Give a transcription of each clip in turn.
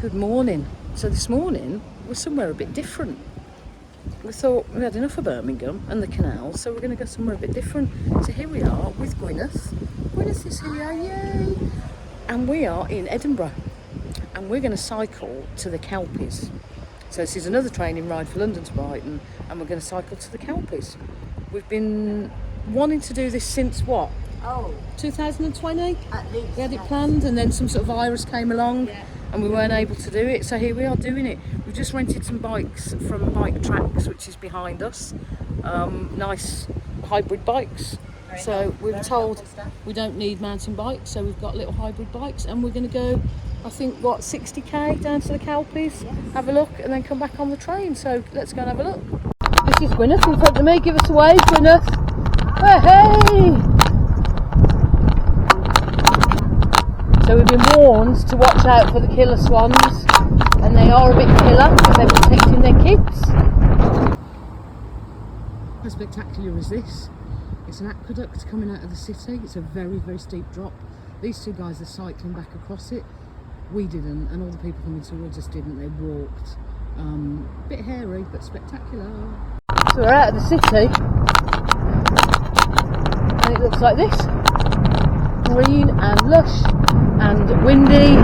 Good morning. So this morning we're somewhere a bit different. We thought we had enough of Birmingham and the canal, so we're going to go somewhere a bit different. So here we are with Gwyneth. Gwyneth is here, yay! And we are in Edinburgh, and we're going to cycle to the Kelpies. So this is another training ride for London to Brighton, and we're going to cycle to the Kelpies. We've been wanting to do this since what? 2020? At least. We had it planned, and then some sort of virus came along, and we weren't able to do it. So here we are doing it. We've just rented some bikes from Bike Tracks, which is behind us. Nice hybrid bikes. So we were told we don't need mountain bikes, so we've got little hybrid bikes, and we're going to go, I think, 60k down to the Kelpies, have a look, and then come back on the train. So let's go and have a look. This is Gwyneth in front of me. Give us a wave, Gwyneth. Hey! So we've been warned to watch out for the killer swans, and they are a bit killer because they're protecting their kids. How spectacular is this? It's an aqueduct coming out of the city. It's a very, very steep drop. These two guys are cycling back across it. We didn't, and all the people coming towards us didn't. They walked. A bit hairy, but spectacular. So we're out of the city, and it looks like this. Green and lush and windy.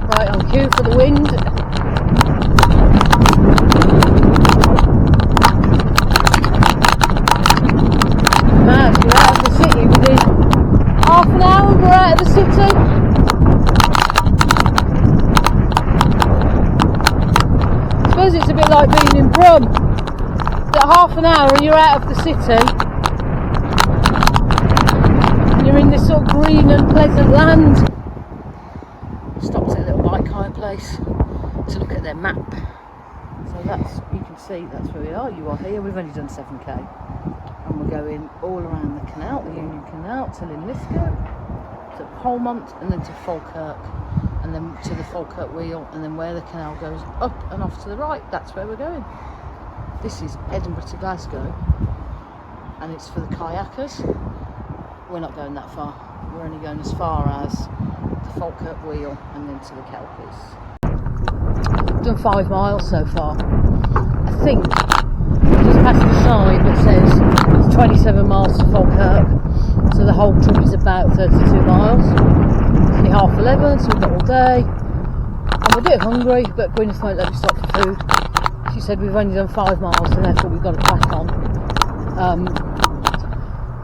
Right on cue for the wind. Half an hour we're out of the city. I suppose it's a bit like being in Brum. At half an hour and you're out of the city. You're in this sort of green and pleasant land. Stopped at a little bike hire place to look at their map. So that's, you can see, that's where we are. You are here. We've only done 7k. And we're going all around the canal, the Union Canal, to Linlithgow, to Polmont, and then to Falkirk, and then to the Falkirk Wheel, and then where the canal goes up and off to the right, that's where we're going. This is Edinburgh to Glasgow, and it's for the kayakers. We're not going that far. We're only going as far as the Falkirk Wheel and then to the Kelpies. I've done 5 miles so far. I think just past the sign that says it's 27 miles to Falkirk, so the whole trip is about 32 miles. It's only 11:30, so we've got all day. I'm a bit hungry, but Gwyneth won't let me stop for food. She said we've only done 5 miles, and therefore we've got to crack on.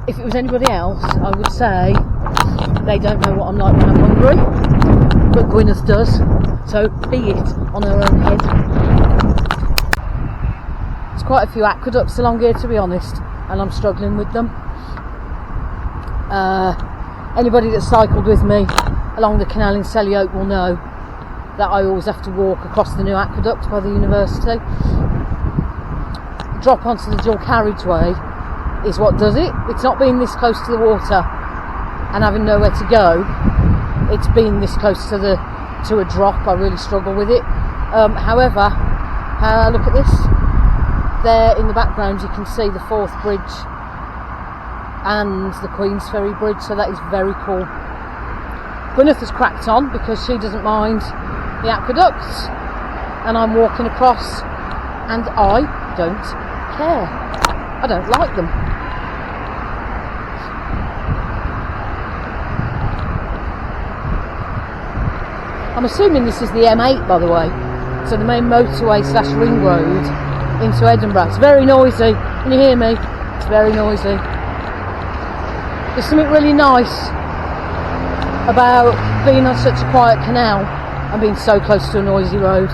If it was anybody else, I would say they don't know what I'm like when I'm hungry, but Gwyneth does, so be it on her own head. There's quite a few aqueducts along here, to be honest, and I'm struggling with them. Anybody that's cycled with me along the canal in Selly Oak will know that I always have to walk across the new aqueduct by the university. Drop onto the dual carriageway is what does it. It's not being this close to the water and having nowhere to go. It's being this close to a drop. I really struggle with it. However, look at this. There in the background you can see the Forth Bridge and the Queen's Ferry Bridge, so that is very cool. Gwyneth has cracked on because she doesn't mind the aqueducts, and I'm walking across and I don't care. I don't like them. I'm assuming this is the M8, by the way, so the main motorway / ring road into Edinburgh. It's very noisy. Can you hear me? It's very noisy. There's something really nice about being on such a quiet canal and being so close to a noisy road.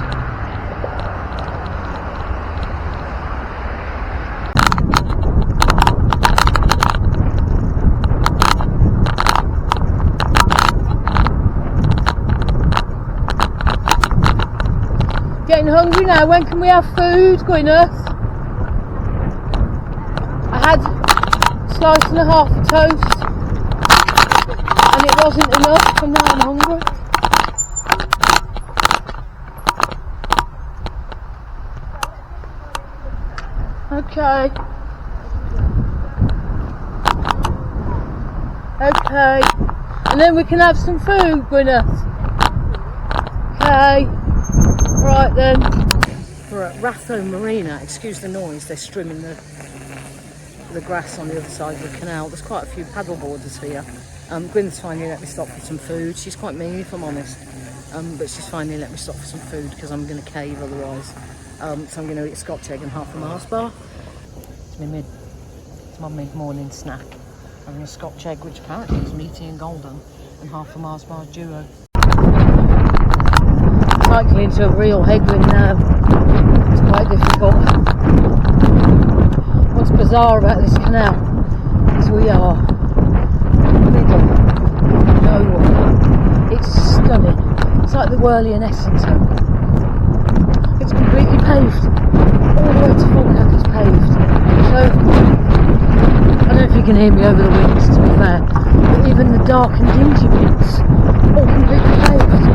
Getting hungry now. When can we have food, Gwyneth? I had a slice and a half of toast And it wasn't enough, and now I'm hungry. Okay. Okay. And then we can have some food, Gwyneth. Okay. Right then. We're at Ratho Marina. Excuse the noise, they're strimming the grass on the other side of the canal. There's quite a few paddle boarders here. Gwyneth's finally let me stop for some food. She's quite mean, if I'm honest. But she's finally let me stop for some food because I'm going to cave otherwise. So I'm going to eat a Scotch egg and half a Mars bar. It's my mid-morning snack. Having a Scotch egg, which apparently is meaty and golden, and half a Mars bar duo. Cycling into a real headwind now. It's quite difficult. What's bizarre about this canal is we are middle of nowhere. It's stunning. It's like the Whirly and Essex. It's completely paved. All the way to Falkirk is paved. So I don't know if you can hear me over the winds, to be fair, but even the dark and dingy bits, all completely paved.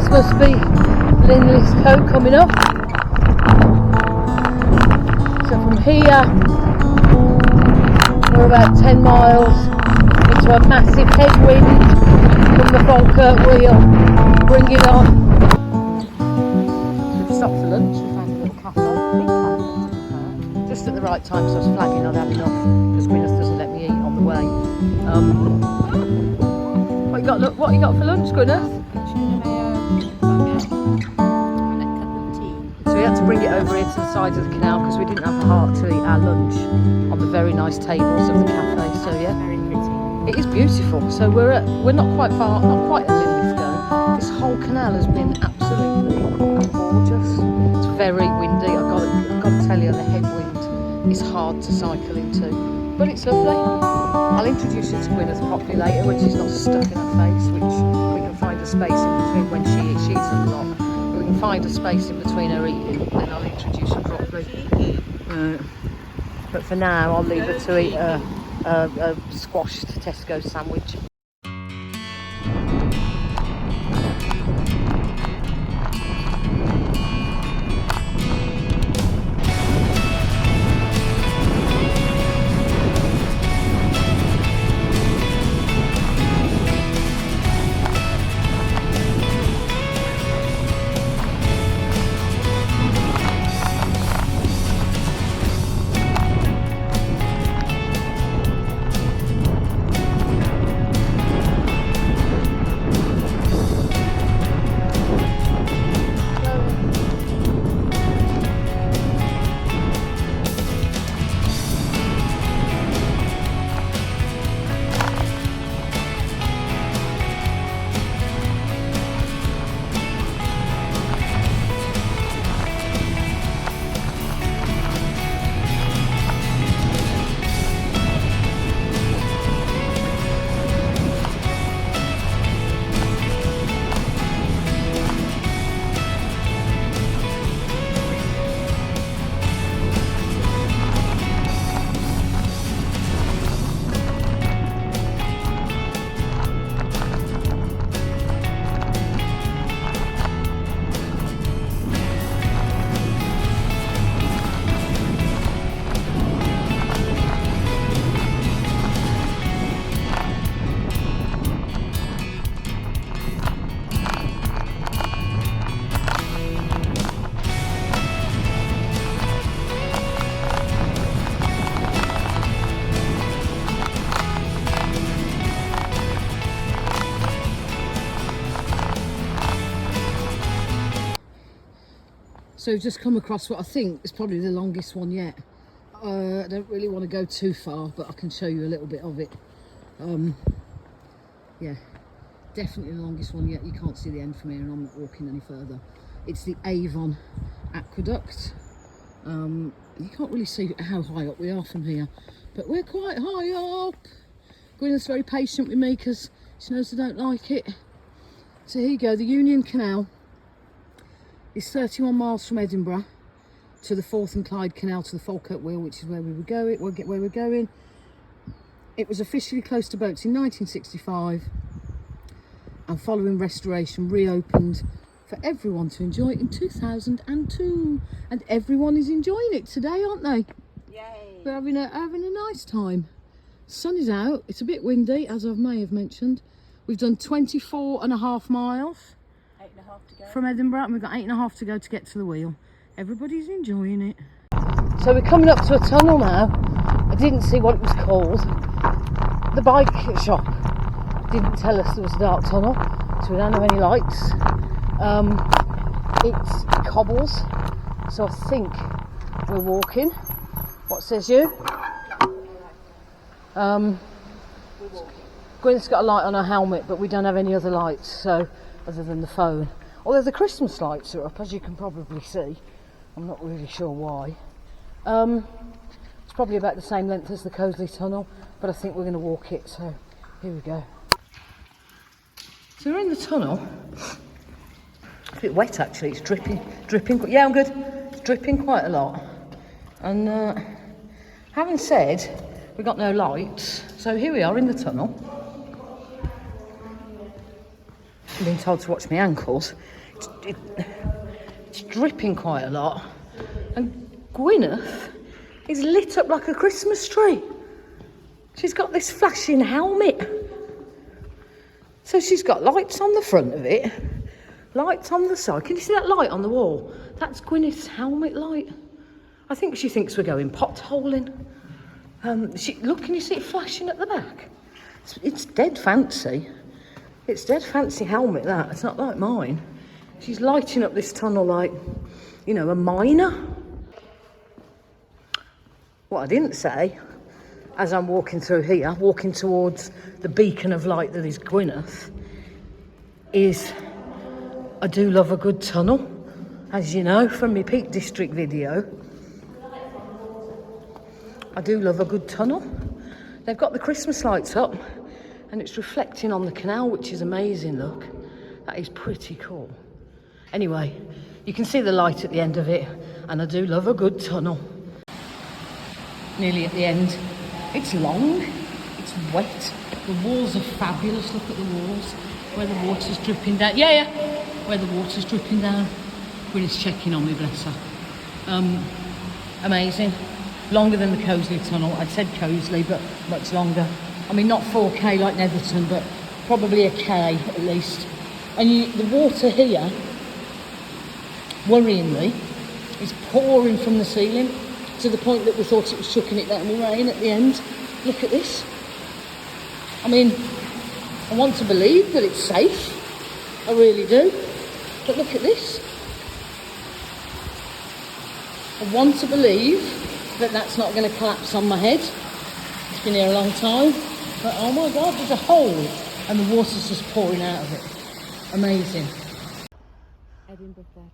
Must be Linley's Coat coming up. So from here we're about 10 miles into a massive headwind from the Falkirk Wheel. Bring it on. We've stopped for lunch. We found a little cafe, big cafe to be fair. Just at the right time, so I was flagging I'd had enough because Gwyneth doesn't let me eat on the way. What you got for lunch, Gwyneth? So we had to bring it over here to the side of the canal because we didn't have the heart to eat our lunch on the very nice tables of the cafe. So yeah, very pretty. It is beautiful. So we're not quite far, not quite at Linlithgow. This whole canal has been absolutely gorgeous. It's very windy. I've got to tell you, the headwind is hard to cycle into, but it's lovely. I'll introduce you to Gwyneth properly later when she's not stuck in her face, which we can find a space in between when she eats. She eats a lot. We can find a space in between her eating, then I'll introduce her properly. But for now, I'll leave her to eat a squashed Tesco sandwich. So we've just come across what I think is probably the longest one yet. I don't really want to go too far, but I can show you a little bit of it. Yeah, definitely the longest one yet. You can't see the end from here, and I'm not walking any further. It's the Avon Aqueduct. You can't really see how high up we are from here, but we're quite high up. Gwyneth's very patient with me because she knows I don't like it. So here you go, the Union Canal is 31 miles from Edinburgh to the Forth and Clyde Canal to the Falkirk Wheel, which is where we were going. Where we're going. It was officially closed to boats in 1965, and following restoration reopened for everyone to enjoy in 2002, and everyone is enjoying it today, aren't they? Yay! We're having a nice time. Sun is out. It's a bit windy, as I may have mentioned. We've done 24.5 miles 8.5 to go from Edinburgh, and we've got 8.5 to go to get to the wheel. Everybody's enjoying it. So we're coming up to a tunnel now. I didn't see what it was called. The bike shop didn't tell us there was a dark tunnel, so we don't have any lights. It's cobbles, so I think we're walking. What says you? Gwyneth's got a light on her helmet, but we don't have any other lights, so other than the phone. Although the Christmas lights are up, as you can probably see. I'm not really sure why. It's probably about the same length as the Cosley Tunnel, but I think we're going to walk it, so here we go. So we're in the tunnel. It's a bit wet actually, it's dripping. Yeah, I'm good. It's dripping quite a lot. And having said, we've got no lights, so here we are in the tunnel. I'm being told to watch my ankles. It's dripping quite a lot. And Gwyneth is lit up like a Christmas tree. She's got this flashing helmet. So she's got lights on the front of it, lights on the side. Can you see that light on the wall? That's Gwyneth's helmet light. I think she thinks we're going potholing. Look, can you see it flashing at the back? It's dead fancy. It's dead fancy helmet, that. It's not like mine. She's lighting up this tunnel like, you know, a miner. What I didn't say, as I'm walking through here, walking towards the beacon of light that is Gwyneth, is I do love a good tunnel, as you know from my Peak District video. I do love a good tunnel. They've got the Christmas lights up and it's reflecting on the canal, which is amazing, look. That is pretty cool. Anyway, you can see the light at the end of it, and I do love a good tunnel. Nearly at the end. It's long, it's wet, the walls are fabulous. Look at the walls, where the water's dripping down. Yeah, where the water's dripping down. Gwyneth's checking on me, bless her. Amazing. Longer than the Cosley Tunnel. I'd said Cosley, but much longer. I mean, not 4K like Netherton, but probably a K at least. And the water here, worryingly, is pouring from the ceiling to the point that we thought it was chucking it down with rain at the end. Look at this. I mean, I want to believe that it's safe. I really do. But look at this. I want to believe that that's not going to collapse on my head. It's been here a long time. But oh my God, there's a hole and the water's just pouring out of it. Amazing. Edinburgh 31.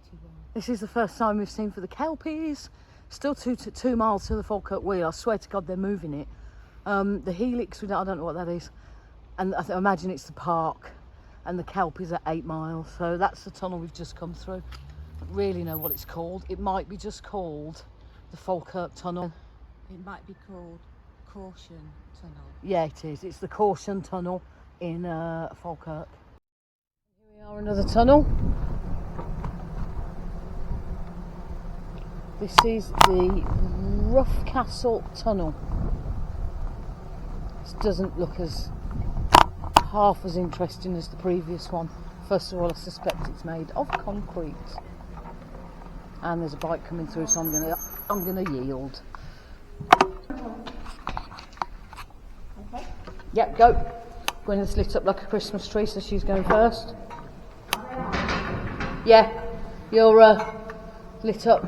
This is the first time we've seen for the Kelpies. Still 2 miles to the Falkirk Wheel. I swear to God they're moving it. The Helix, I don't know what that is. And I imagine it's the park. And the Kelpies are 8 miles. So that's the tunnel we've just come through. I don't really know what it's called. It might be just called the Falkirk Tunnel. It might be called Caution Tunnel. Yeah, it is. It's the Caution Tunnel in Falkirk. Here we are, another tunnel. This is the Roughcastle Tunnel. This doesn't look half as interesting as the previous one. First of all, I suspect it's made of concrete. And there's a bike coming through, so I'm gonna yield. Okay. Yep, go. Gwyneth's lit up like a Christmas tree, so she's going first. Yeah, you're lit up.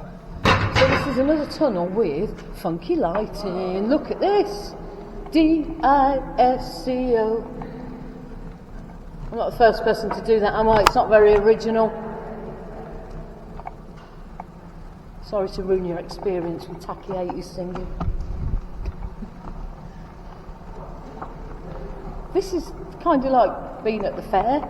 So this is another tunnel with funky lighting. Look at this. D-I-S-C-O. I'm not the first person to do that, am I? It's not very original. Sorry to ruin your experience with tacky 80s singing. This is kind of like being at the fair.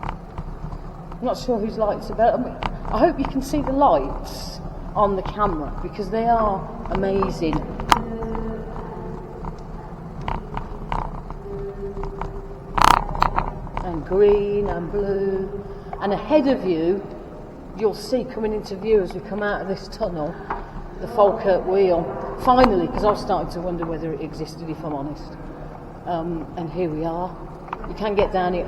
I'm not sure whose lights are better. I hope you can see the lights on the camera because they are amazing. And green and blue. And ahead of you, you'll see coming into view as we come out of this tunnel, the Falkirk Wheel. Finally, because I was starting to wonder whether it existed, if I'm honest. And here we are. You can get down it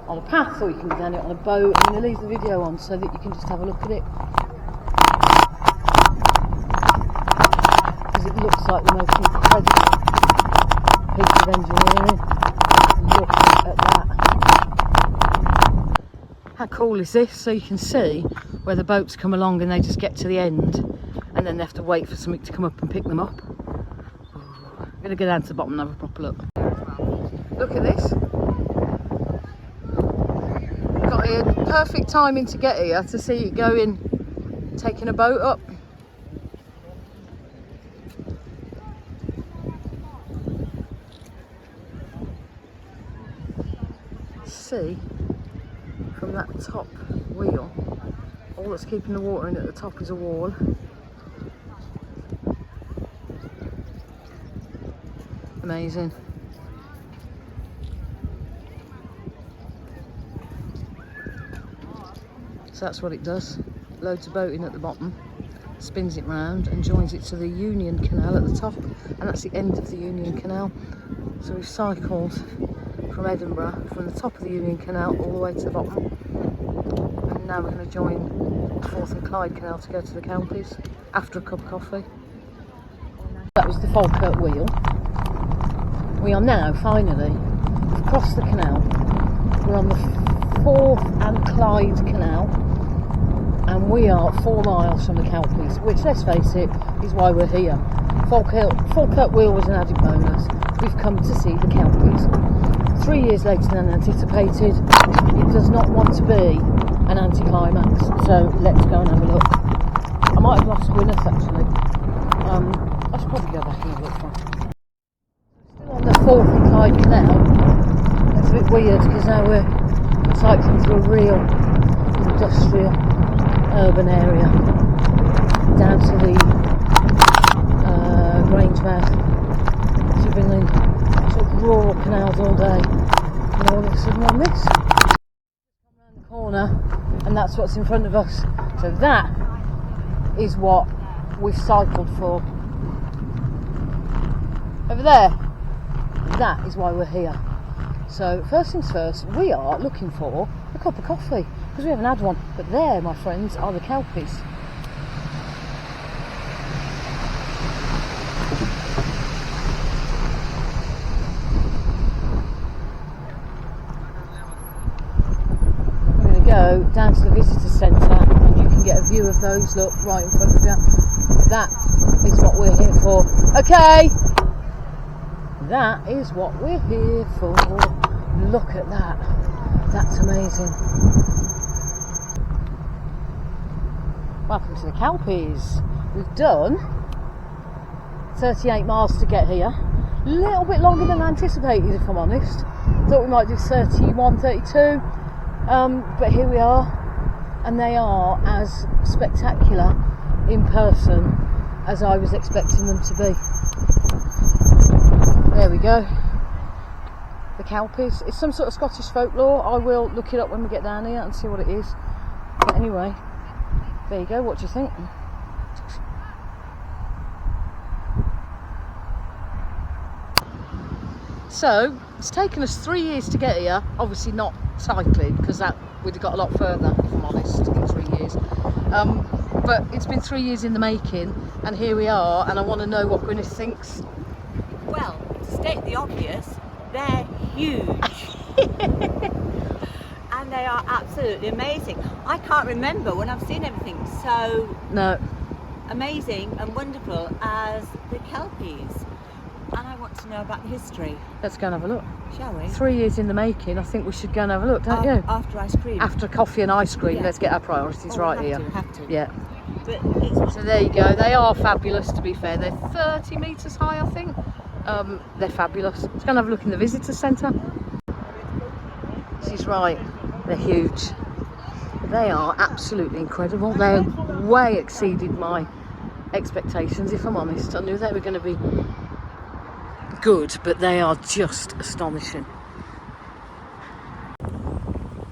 on a path or you can get down it on a boat. I'm going to leave the video on so that you can just have a look at it. Because it looks like the most incredible piece of engineering. Look at that. How cool is this? So you can see where the boats come along and they just get to the end and then they have to wait for something to come up and pick them up. I'm going to go down to the bottom and have a proper look. Look at this. Got here perfect timing to get here to see it going, taking a boat up. See, from that top wheel, all that's keeping the water in at the top is a wall. Amazing. So that's what it does. Loads of boating at the bottom, spins it round and joins it to the Union Canal at the top, and that's the end of the Union Canal. So we've cycled from Edinburgh, from the top of the Union Canal all the way to the bottom, and now we're going to join the Forth and Clyde Canal to go to the Kelpies after a cup of coffee. That was the Falkirk Wheel. We are now finally across the canal. We're on the Forth and Clyde Canal, and we are 4 miles from the Kelpies, which, let's face it, is why we're here. Falkirk Wheel was an added bonus. We've come to see the Kelpies. 3 years later than anticipated. It does not want to be an anticlimax, so let's go and have a look. I might have lost Gwyneth actually. I should probably go back and have a look. Still on the Forth and Clyde Canal. It's a bit weird because now we're cycling through a real industrial urban area down to the Grangemouth, to been in sort of rural canals all day, and all of a sudden on this. Come around the corner, and that's what's in front of us. So that is what we've cycled for. Over there, that is why we're here. So first things first, we are looking for a cup of coffee because we haven't had one. But there, my friends, are the Kelpies. We're going to go down to the visitor centre and you can get a view of those. Look, right in front of you. That is what we're here for. Okay. That is what we're here for. Look at that. That's amazing. Welcome to the Kelpies. We've done 38 miles to get here. A little bit longer than anticipated, if I'm honest. Thought we might do 31, 32. But here we are. And they are as spectacular in person as I was expecting them to be. There we go. The Kelpies. It's some sort of Scottish folklore. I will look it up when we get down here and see what it is. But anyway, there you go. What do you think? So, it's taken us 3 years to get here. Obviously not cycling, because that would have got a lot further, if I'm honest, in 3 years. But it's been 3 years in the making, and here we are, and I want to know what Gwyneth thinks. Well, to state the obvious, they're huge. And and they are absolutely amazing. I can't remember when I've seen everything so amazing and wonderful as the Kelpies. And I want to know about the history. Let's go and have a look. Shall we? 3 years in the making. I think we should go and have a look, don't you? After ice cream. After coffee and ice cream, Yeah. let's get our priorities right here. Have to. Yeah. But it's So there you go. They are fabulous, to be fair. They're 30 metres high, I think. They're fabulous. Let's go and have a look in the visitor centre. She's right. They're huge. They are absolutely incredible. They way exceeded my expectations, if I'm honest. I knew they were going to be good, but they are just astonishing.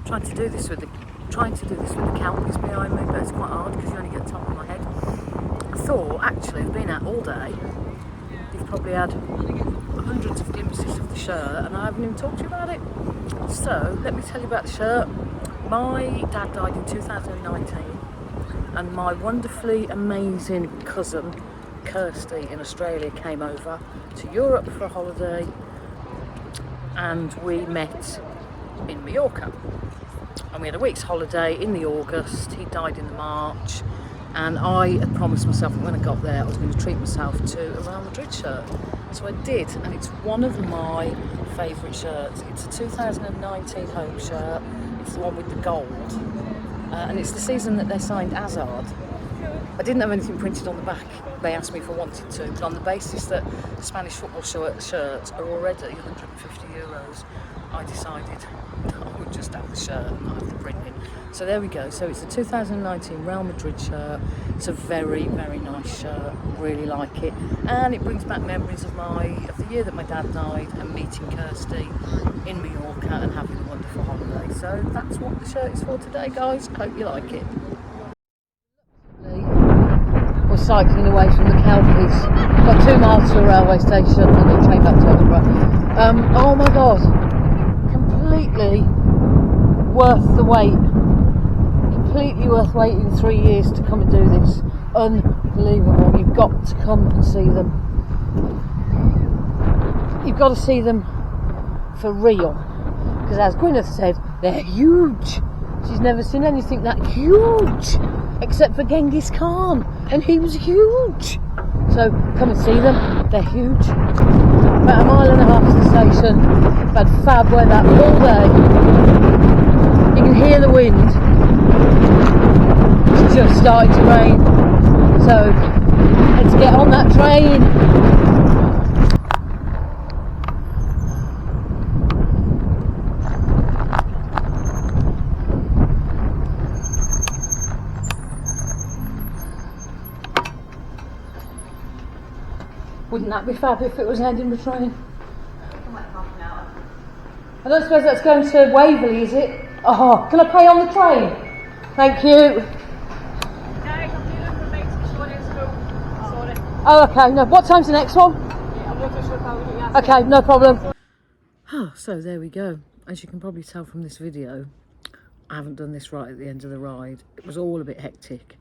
Trying to do this with the Kelpies behind me, but it's quite hard because you only get the top of my head. I thought, actually, I've been out all day. You've probably had hundreds of glimpses of the shirt, and I haven't even talked to you about it. So let me tell you about the shirt. My dad died in 2019, and my wonderfully amazing cousin Kirsty in Australia came over to Europe for a holiday, and we met in Mallorca, and we had a week's holiday in the August. He died in the March, and I had promised myself that when I got there I was going to treat myself to a Real Madrid shirt, so I did, and it's one of my favourite shirts. It's a 2019 home shirt. It's the one with the gold, and it's the season that they signed Hazard. I didn't have anything printed on the back. They asked me if I wanted to, but on the basis that Spanish football shirts are already €150, I decided that I would just have the shirt and not have the printing. So there we go. So it's a 2019 Real Madrid shirt. It's a very, very nice shirt. Really like it, and it brings back memories of the year that my dad died and meeting Kirsty in Mallorca and having a wonderful holiday. So that's what the shirt is for today, guys. Hope you like it. We're cycling away from the Kelpies. Got 2 miles to a railway station and then came back to Edinburgh. Oh my god, completely worth the wait. Completely worth waiting 3 years to come and do this. Unbelievable. You've got to come and see them. You've got to see them for real. Because as Gwyneth said, they're huge. She's never seen anything that huge, except for Genghis Khan, and he was huge. So come and see them, they're huge. About 1.5 miles to the station. We've had fab weather all day. You can hear the wind. It's just starting to rain. So let's get on that train. Wouldn't that be fab if it was an Edinburgh train? I don't suppose that's going to Waverley, is it? Oh, can I pay on the train? Thank you. Oh, okay. No, what time's the next one? Okay, no problem. Oh, so there we go. As you can probably tell from this video, I haven't done this right at the end of the ride. It was all a bit hectic.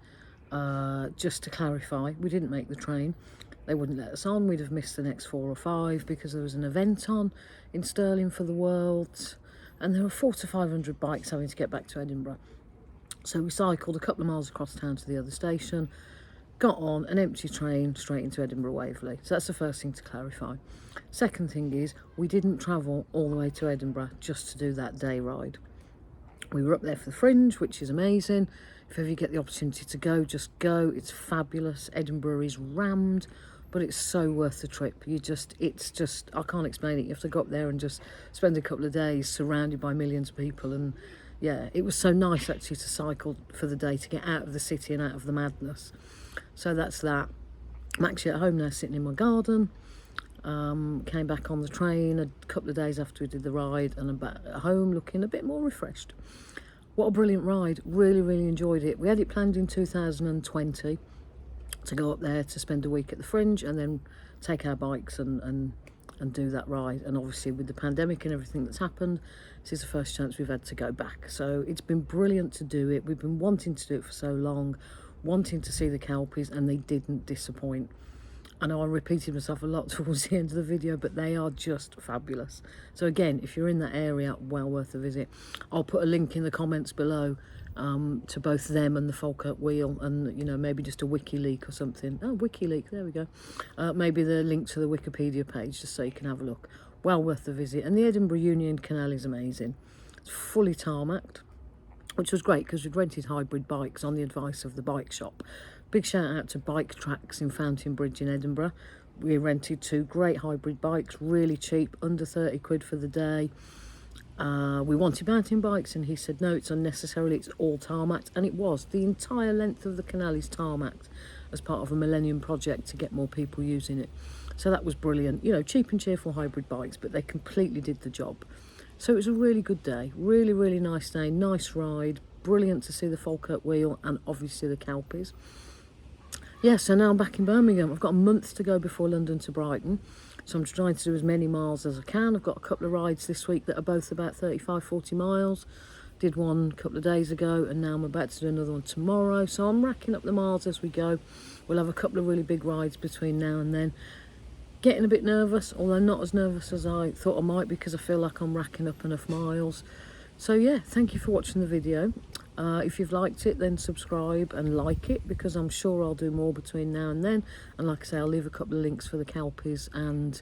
Just to clarify, we didn't make the train. They wouldn't let us on. We'd have missed the next 4 or 5 because there was an event on in Stirling for the World, and there were 400 to 500 bikes having to get back to Edinburgh. So we cycled a couple of miles across town to the other station, got on an empty train straight into Edinburgh Waverley. So that's the first thing to clarify. Second thing is, we didn't travel all the way to Edinburgh just to do that day ride. We were up there for the Fringe, which is amazing. If ever you get the opportunity to go, just go. It's fabulous. Edinburgh is rammed, but it's so worth the trip. It's just, I can't explain it. You have to go up there and just spend a couple of days surrounded by millions of people. And yeah, it was so nice actually to cycle for the day, to get out of the city and out of the madness. So that's that. I'm actually at home now, sitting in my garden. Came back on the train a couple of days after we did the ride, and I'm back at home looking a bit more refreshed. What a brilliant ride. Really, really enjoyed it. We had it planned in 2020 to go up there to spend a week at the Fringe and then take our bikes and do that ride. And obviously with the pandemic and everything that's happened, this is the first chance we've had to go back. So it's been brilliant to do it. We've been wanting to do it for so long, wanting to see the Kelpies, and they didn't disappoint. I know I repeated myself a lot towards the end of the video, but they are just fabulous. So again, if you're in that area, well worth a visit. I'll put a link in the comments below to both them and the Falkirk Wheel, and, you know, maybe just a wiki leak or something. Oh, wiki leak, there we go. Maybe the link to the Wikipedia page, just so you can have a look. Well worth the visit. And the Edinburgh Union Canal is amazing. It's fully tarmacked, which was great because we'd rented hybrid bikes on the advice of the bike shop. Big shout out to Bike Tracks in Fountain Bridge in Edinburgh. We rented 2 great hybrid bikes, really cheap, under 30 quid for the day. We wanted mountain bikes, and he said no, it's unnecessarily, it's all tarmacked. And it was. The entire length of the canal is tarmacked as part of a Millennium project to get more people using it. So that was brilliant. You know, cheap and cheerful hybrid bikes, but they completely did the job. So it was a really good day, really, really nice day, nice ride, brilliant to see the Falkirk Wheel and obviously the Kelpies. Yeah, so now I'm back in Birmingham. I've got a month to go before London to Brighton, so I'm trying to do as many miles as I can. I've got a couple of rides this week that are both about 35, 40 miles. Did one a couple of days ago, and now I'm about to do another one tomorrow. So I'm racking up the miles as we go. We'll have a couple of really big rides between now and then. Getting a bit nervous, although not as nervous as I thought I might, because I feel like I'm racking up enough miles. So yeah, thank you for watching the video. If you've liked it, then subscribe and like it, because I'm sure I'll do more between now and then. And like I say, I'll leave a couple of links for the Kelpies and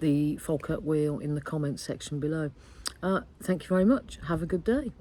the Falkirk Wheel in the comments section below. Thank you very much. Have a good day.